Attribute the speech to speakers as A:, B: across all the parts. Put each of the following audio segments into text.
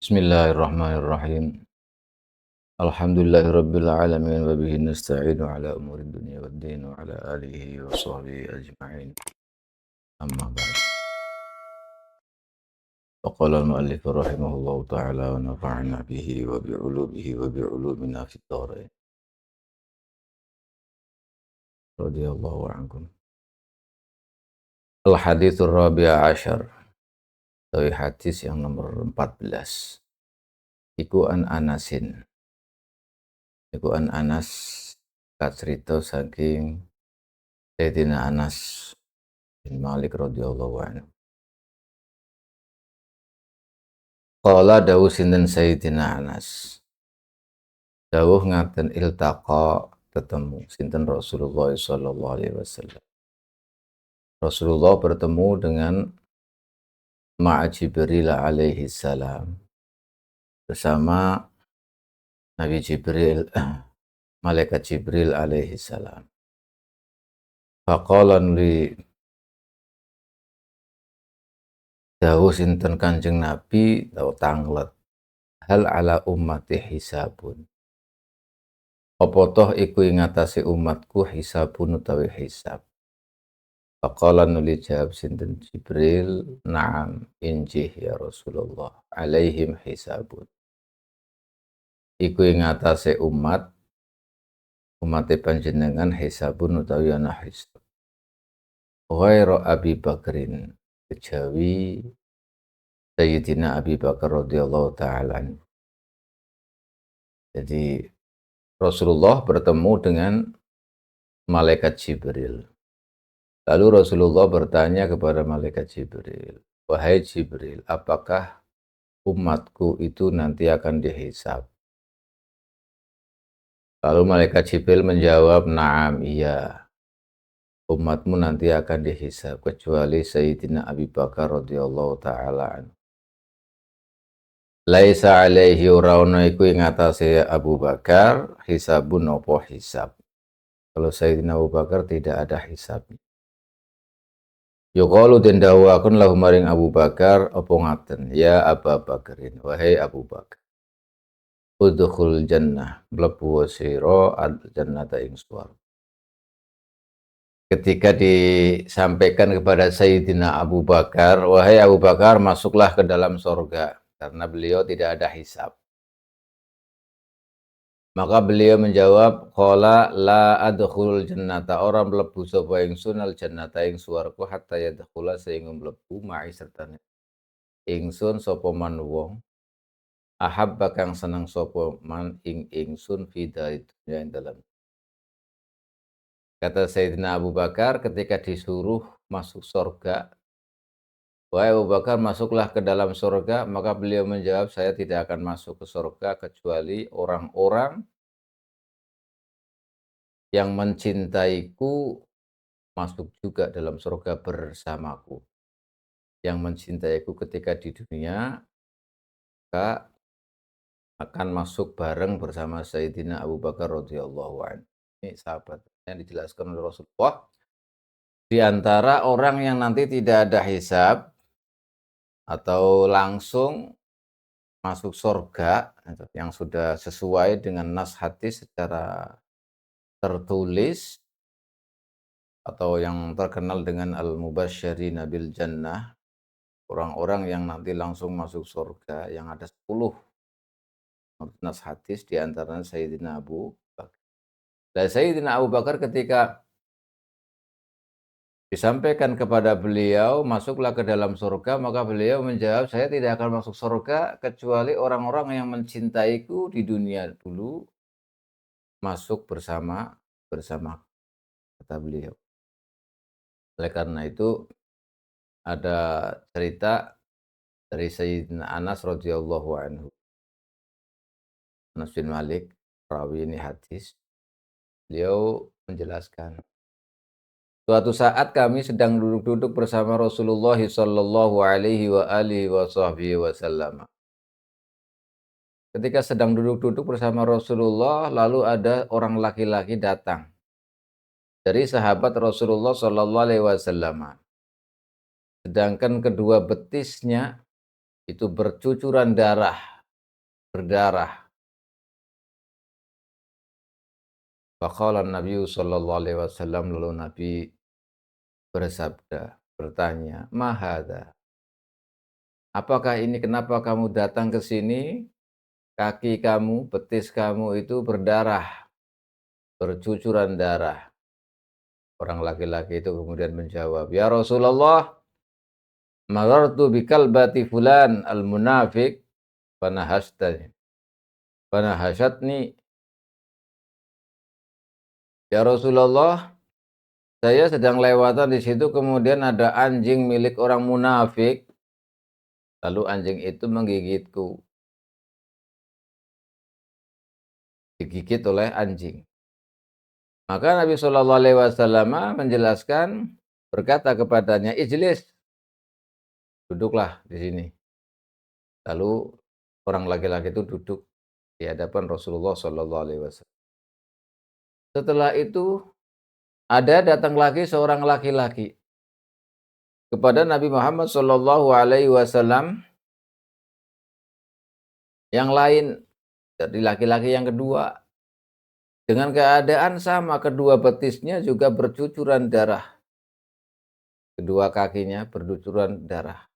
A: Bismillahirrahmanirrahim. Alhamdulillahirabbil alamin wa bihi nasta'inu ala umuri dunya waddin wa ala alihi wa sahbihi ajma'in. Amma ba'd. Faqala al-mu'allif rahimahullahu ta'ala wa nafa'ana bihi wa bi'ulumihi wa bi'ulumina fid dharain. Radhiyallahu ankum. Al-haditsur rabi' asyar. Dari hadis yang nomor 14. Iku an Anasin. Iku an Anas kacerita saking Sayyidina Anas bin Malik radhiyallahu anhu. Qala dawuh sinten Sayyidina Anas. Dawuh ngaten iltaqa ketemu sinten Rasulullah sallallahu alaihi wasallam. Rasulullah bertemu dengan Ma'a Jibril alaihi salam bersama Nabi Jibril, Malaikat Jibril alaihi salam. Faqala li dawuh sinten Kanjeng Nabi tau tanglet hal ala ummati hisabun. Apa toh iku ing atase umatku hisabun utawi hisab. Faqala nuli jawab sinten Jibril, "Na'am, injih ya Rasulullah, alaihim hisabun." Iku ing atase umate panjenengan hisabun utawi ana hisab. Ghairu Abi Bakrin, kejawi Sayyidina Abi Bakar radhiyallahu taala. Jadi Rasulullah bertemu dengan malaikat Jibril. Lalu Rasulullah bertanya kepada malaikat Jibril, "Wahai Jibril, apakah umatku itu nanti akan dihisab?" Lalu malaikat Jibril menjawab, "Na'am, iya. Umatmu nanti akan dihisab kecuali Sayyidina Abi Bakar radhiyallahu taala anhu. Laisa alaihi rauna iku ing atase Abu Bakar hisabun apa hisab." Kalau Sayyidina Abu Bakar tidak ada hisab. Yuqalu den dawuhaken lahu maring Abu Bakar apa ngaten, "Ya Abu Bakarin, wahai Abu Bakar. Udkhul jannah, mlebu sira al jannata ing swarga." Ketika disampaikan kepada Sayyidina Abu Bakar, "Wahai Abu Bakar, masuklah ke dalam surga," karena beliau tidak ada hisab. Maka beliau menjawab, "Qala la adkhulul jannata, orang mlebu sapa ingsun al jannata ing swarga hatta yadkhula sehingga mlebu ma'i sertane ingsun sapa man wong ahabba kang seneng sapa man ing ingsun fi dunya ing dalam." Kata Sayyidina Abu Bakar ketika disuruh masuk surga, "Wahai Abu Bakar, masuklah ke dalam surga," maka beliau menjawab, "Saya tidak akan masuk ke surga kecuali orang-orang yang mencintaiku masuk juga dalam surga bersamaku. Yang mencintaiku ketika di dunia, maka akan masuk bareng bersama Sayyidina Abu Bakar radhiyallahu anhu." Ini sahabat yang dijelaskan oleh Rasulullah. Di antara orang yang nanti tidak ada hisab atau langsung masuk surga yang sudah sesuai dengan nas hadis secara tertulis atau yang terkenal dengan al-mubasysyirina bil jannah, orang-orang yang nanti langsung masuk surga yang ada 10 nas hadis di antaranya Sayyidina Abu Bakar. Dan Sayyidina Abu Bakar ketika disampaikan kepada beliau, "Masuklah ke dalam surga," maka beliau menjawab, "Saya tidak akan masuk surga kecuali orang-orang yang mencintaiku di dunia dulu masuk bersama," kata beliau. Oleh karena itu ada cerita dari Sayyidina Anas radhiyallahu anhu. Anas bin Malik, rawi ini hadis. Beliau menjelaskan, "Suatu saat kami sedang duduk-duduk bersama Rasulullah sallallahu alaihi wa alihi wasallam. Ketika sedang duduk-duduk bersama Rasulullah, lalu ada orang laki-laki datang dari sahabat Rasulullah sallallahu alaihi wasallam. Sedangkan kedua betisnya itu bercucuran darah berdarah. Faqala Nabi sallallahu alaihi wasallam, lalu Nabi bersabda, bertanya, "Ma hadza?" Apakah ini, kenapa kamu datang ke sini, kaki kamu, betis kamu itu berdarah, bercucuran darah. Orang laki-laki itu kemudian menjawab, "Ya Rasulullah, marartu bikalbati fulan al-munafiq fanahastani fanahashatni." Ya Rasulullah, saya sedang lewatan di situ, kemudian ada anjing milik orang munafik, lalu anjing itu menggigitku, digigit oleh anjing. Maka Nabi Shallallahu alaihi wasallam menjelaskan, berkata kepadanya, "Ijlis, duduklah di sini." Lalu orang laki-laki itu duduk di hadapan Rasulullah Shallallahu alaihi wasallam. Setelah itu ada datang lagi seorang laki-laki kepada Nabi Muhammad Shallallahu alaihi wasallam yang lain, dari laki-laki yang kedua, dengan keadaan sama, kedua betisnya juga bercucuran darah, kedua kakinya bercucuran darah.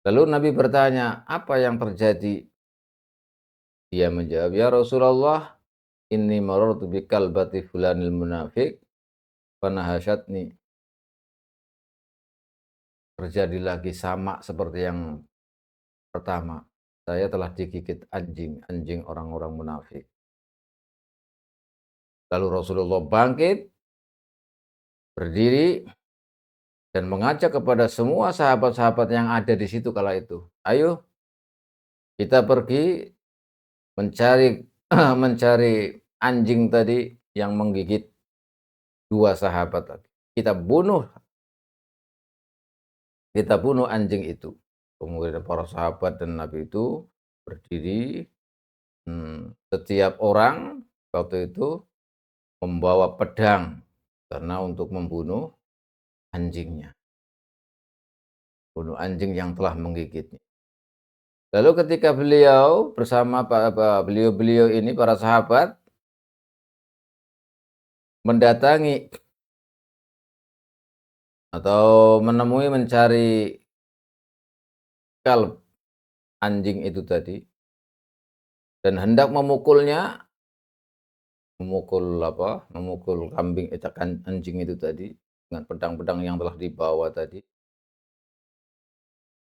A: Lalu Nabi bertanya, "Apa yang terjadi?" Dia menjawab, "Ya Rasulullah, inni marartu bikalbati fulanil munafiq fanahashatni." Terjadi lagi sama seperti yang pertama. Saya telah digigit anjing, anjing orang-orang munafik. Lalu Rasulullah bangkit, berdiri, dan mengajak kepada semua sahabat-sahabat yang ada di situ kala itu. "Ayo kita pergi mencari mencari anjing tadi yang menggigit dua sahabat tadi. Kita bunuh kita bunuh anjing itu." Kemudian para sahabat dan Nabi itu berdiri, setiap orang waktu itu membawa pedang karena untuk membunuh anjingnya, bunuh anjing yang telah menggigitnya. Lalu ketika beliau bersama beliau-beliau ini, para sahabat, mendatangi atau menemui, mencari kalb, anjing itu tadi, dan hendak memukulnya, memukul kambing, anjing itu tadi dengan pedang-pedang yang telah dibawa tadi,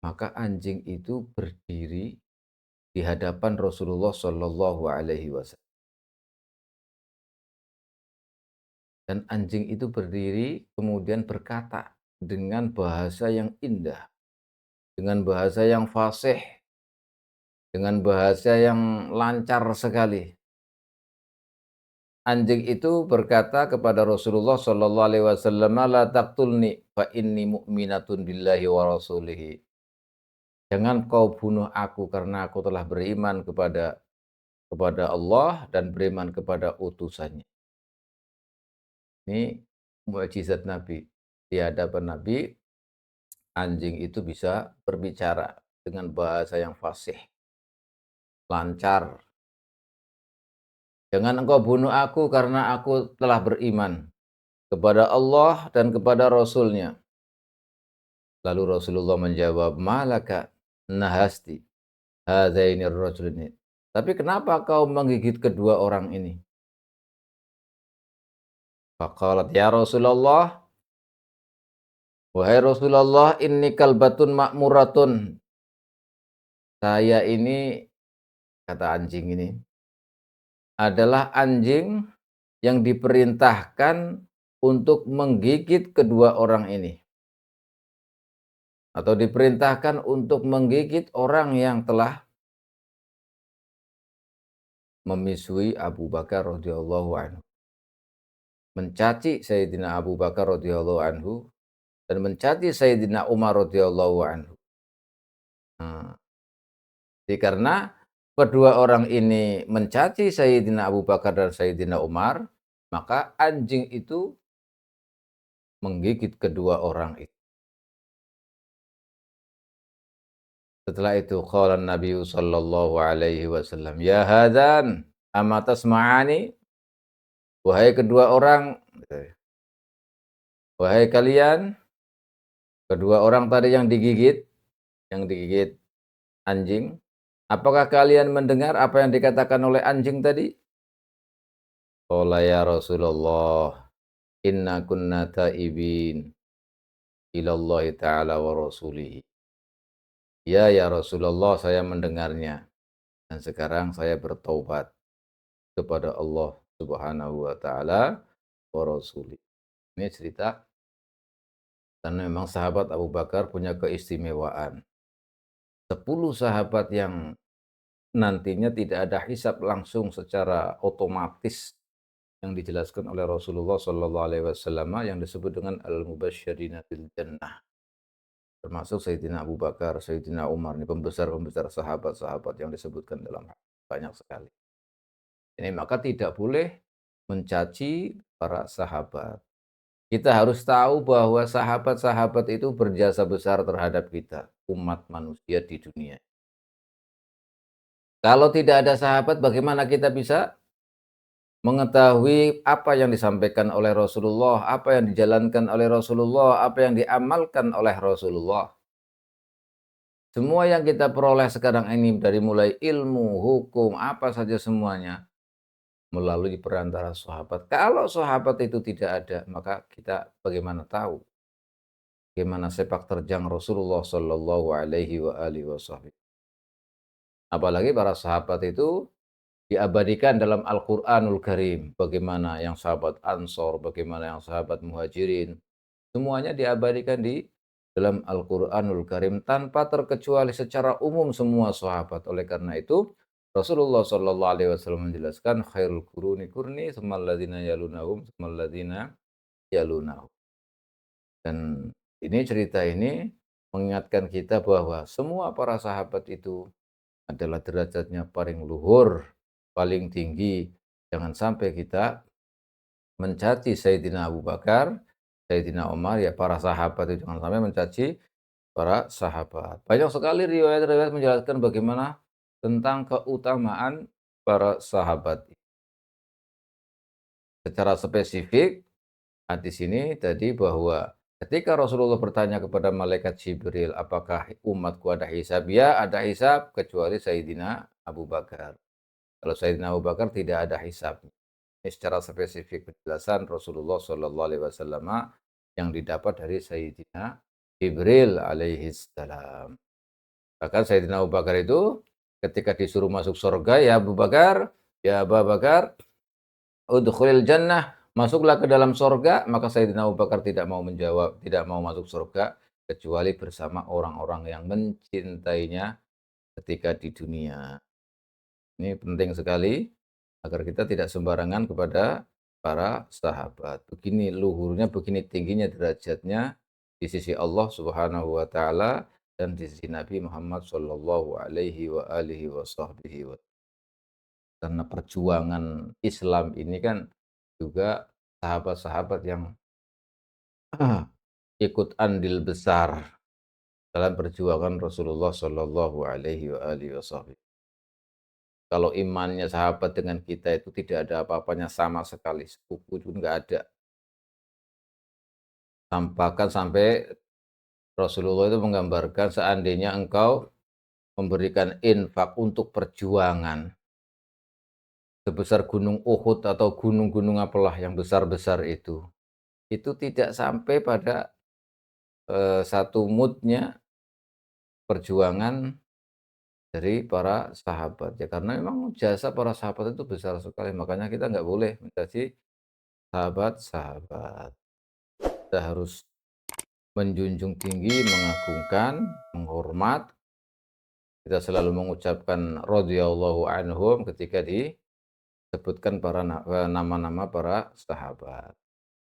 A: maka anjing itu berdiri di hadapan Rasulullah Shallallahu alaihi wasallam. Dan anjing itu berdiri kemudian berkata dengan bahasa yang indah, dengan bahasa yang fasih, dengan bahasa yang lancar sekali. Anjing itu berkata kepada Rasulullah Shallallahu alaihi wasallam, "La taqtulni fa inni mu'minatun billahi wa rasulihi." Jangan kau bunuh aku karena aku telah beriman kepada Allah dan beriman kepada utusannya. Ini mukjizat Nabi. Di hadapan Nabi, anjing itu bisa berbicara dengan bahasa yang fasih, lancar. "Jangan engkau bunuh aku karena aku telah beriman kepada Allah dan kepada Rasul-Nya." Lalu Rasulullah menjawab, "Malaka nahasti hadainir rajulaini." Tapi kenapa kau menggigit kedua orang ini? Faqalat, "Ya Rasulullah, wahai Rasulullah, inni kalbatun ma'muratun." Saya ini, kata anjing ini, adalah anjing yang diperintahkan untuk menggigit kedua orang ini, atau diperintahkan untuk menggigit orang yang telah memisui Abu Bakar radhiyallahu anhu, mencaci Sayyidina Abu Bakar radhiyallahu anhu, dan mencaci Sayyidina Umar radhiyallahu anhu. Nah, jadi karena kedua orang ini mencaci Sayyidina Abu Bakar dan Sayyidina Umar, maka anjing itu menggigit kedua orang itu. Setelah itu qala Nabi sallallahu alaihi wasallam, "Ya hadzan, ama tasma'ani?" Wahai kedua orang, wahai kalian, kedua orang tadi yang digigit anjing, apakah kalian mendengar apa yang dikatakan oleh anjing tadi? Qala ya Rasulullah, inna kunna taibin ilallahi ta'ala wa rasulih. Ya Rasulullah, saya mendengarnya dan sekarang saya bertaubat kepada Allah Subhanahu wa taala wa rasulih. Ini cerita karena memang sahabat Abu Bakar punya keistimewaan. 10 sahabat yang nantinya tidak ada hisab langsung secara otomatis yang dijelaskan oleh Rasulullah Sallallahu Alaihi Wasallam yang disebut dengan al-mubasysyirina bil jannah, termasuk Sayyidina Abu Bakar, Sayyidina Umar, ini pembesar-pembesar sahabat-sahabat yang disebutkan dalam banyak sekali. Ini maka tidak boleh mencaci para sahabat. Kita harus tahu bahwa sahabat-sahabat itu berjasa besar terhadap kita, umat manusia di dunia. Kalau tidak ada sahabat, bagaimana kita bisa mengetahui apa yang disampaikan oleh Rasulullah, apa yang dijalankan oleh Rasulullah, apa yang diamalkan oleh Rasulullah. Semua yang kita peroleh sekarang ini dari mulai ilmu, hukum, apa saja semuanya melalui perantara sahabat. Kalau sahabat itu tidak ada, maka kita bagaimana tahu bagaimana sepak terjang Rasulullah Shallallahu Alaihi Wasallam. Apalagi para sahabat itu diabadikan dalam Al-Qur'anul Karim. Bagaimana yang sahabat Ansor, bagaimana yang sahabat Muhajirin, semuanya diabadikan di dalam Al-Qur'anul Karim tanpa terkecuali secara umum semua sahabat. Oleh karena itu, Rasulullah sallallahu alaihi wasallam menjelaskan khairul quruni qurni tsummal ladzina yalunahum tsummal ladzina yalunahum. Dan cerita ini mengingatkan kita bahwa semua para sahabat itu adalah derajatnya paling luhur, paling tinggi. Jangan sampai kita mencaci Sayyidina Abu Bakar, Sayyidina Umar, ya para sahabat itu jangan sampai mencaci para sahabat. Banyak sekali riwayat-riwayat menjelaskan bagaimana tentang keutamaan para sahabat. Secara spesifik, hadis ini tadi bahwa ketika Rasulullah bertanya kepada malaikat Jibril, apakah umatku ada hisab? Ya, ada hisab kecuali Sayyidina Abu Bakar. Kalau Sayyidina Abu Bakar tidak ada hisab. Ini secara spesifik penjelasan Rasulullah Shallallahu Alaihi Wasallam yang didapat dari Sayyidina Jibril alaihi salam. Bahkan Sayyidina Abu Bakar itu ketika disuruh masuk surga, ya Abu Bakar, udkhulil jannah, masuklah ke dalam surga, maka Sayyidina Abu Bakar tidak mau menjawab, tidak mau masuk surga kecuali bersama orang-orang yang mencintainya ketika di dunia. Ini penting sekali agar kita tidak sembarangan kepada para sahabat. Begini luhurnya, begini tingginya derajatnya di sisi Allah Subhanahu wa taala dan di sisi Nabi Muhammad sallallahu alaihi wa alihi wasahbihi. Karena perjuangan Islam ini kan juga sahabat-sahabat yang ikut andil besar dalam perjuangan Rasulullah sallallahu alaihi wa alihi wasallam. Kalau imannya sahabat dengan kita itu tidak ada apa-apanya sama sekali, sepupu itu enggak ada. Bahkan sampai Rasulullah itu menggambarkan seandainya engkau memberikan infak untuk perjuangan sebesar gunung Uhud atau gunung-gunung apalah yang besar-besar itu tidak sampai pada satu mudnya perjuangan dari para sahabat ya, karena memang jasa para sahabat itu besar sekali, makanya kita nggak boleh mencaci sahabat-sahabat. Kita harus menjunjung tinggi, mengagungkan, menghormat. Kita selalu mengucapkan radhiyallahu anhum ketika disebutkan para nama-nama para sahabat.